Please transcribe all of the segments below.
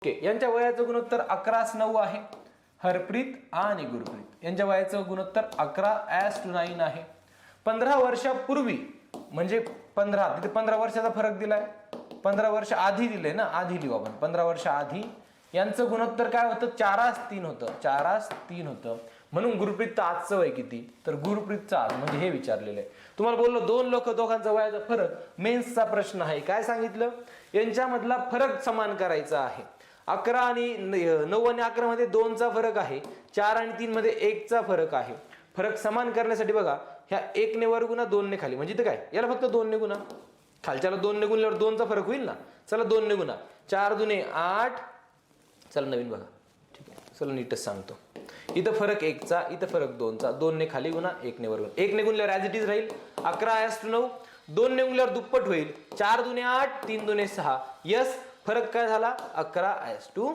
Okay, यांच्या वयाचं गुणोत्तर 11:9 आहे. हरप्रीत आणि गुरप्रीत यांच्या वयाचं गुणोत्तर 11:9 आहे. 15 वर्षापूर्वी म्हणजे 15 तिथे 15 वर्षाचा फरक दिलाय, 15 वर्ष आधी दिले ना, आधी लिहू आपण 15 वर्ष आधी. यांचं गुणोत्तर काय होतं? 4:3 होतं, 4:3 होतं. म्हणून गुरप्रीतचं आजचं वय किती? तर गुरप्रीतचं आज म्हणजे हे विचारलेलं आहे. तुम्हाला बोललो दोघांचा वयाचा फरक मेन्सचा प्रश्न आहे. काय सांगितलं? यांच्यामधला फरक समान करायचा आहे. 11 आणि 9 आणि 11 मध्ये 2चा फरक आहे, 4 आणि 3 मध्ये 1चा फरक आहे. फरक समान करण्यासाठी बघा, ह्या 1 ने वर गुणा 2 ने खाली, म्हणजे इथं काय याला फक्त 2 ने गुणा, खालच्याला 2 ने गुणल्यावर 2चा फरक होईल ना. चला 2 ने गुणा, 4 दुने 8. चला नवीन बघा, ठीक आहे, चला नीटच सांगतो. इथं फरक 1चा, इथं फरक 2चा, 2 ने खाली गुणा, 1 ने वर गुणा. 1 ने गुणल्यावर ॲज इट इज राहील 11:9. 2 ने गुणल्यावर दुप्पट होईल, 4 दुने 8, 3 दुने 6. यस, फरक काय झाला? 11:2.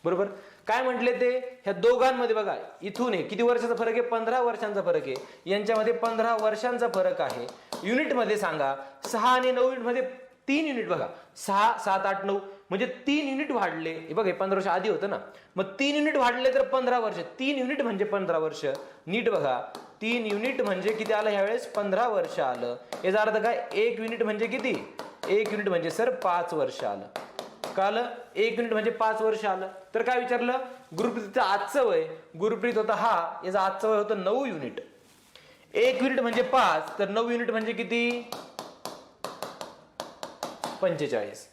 बरोबर. काय म्हटले ते? ह्या दोघांमध्ये बघा, इथून किती वर्षाचा फरक आहे? 15 वर्षांचा फरक आहे. यांच्यामध्ये 15 वर्षांचा फरक आहे. युनिट मध्ये सांगा. 6 आणि 9 युनिट मध्ये 3 युनिट बघा, 6, 7, 8, 9 म्हणजे 3 युनिट वाढले. हे बघा, 15 वर्ष आधी होतं ना, मग 3 युनिट वाढले तर 15 वर्ष. 3 युनिट म्हणजे 15 वर्ष. नीट बघा, 3 युनिट म्हणजे किती आलं ह्यावेळेस? 15 वर्ष आलं. याचा अर्थ काय? 1 युनिट म्हणजे किती? 1 युनिट म्हणजे सर 5 वर्ष आलं. काल 1 युनिट म्हणजे 5 वर्ष आलं. तर काय विचारलं? गुरप्रीतचं आजचं वय. गुरप्रीत होता हा, याचं आजचं वय होतं 9 युनिट. 1 युनिट म्हणजे 5, तर 9 युनिट म्हणजे किती? 45.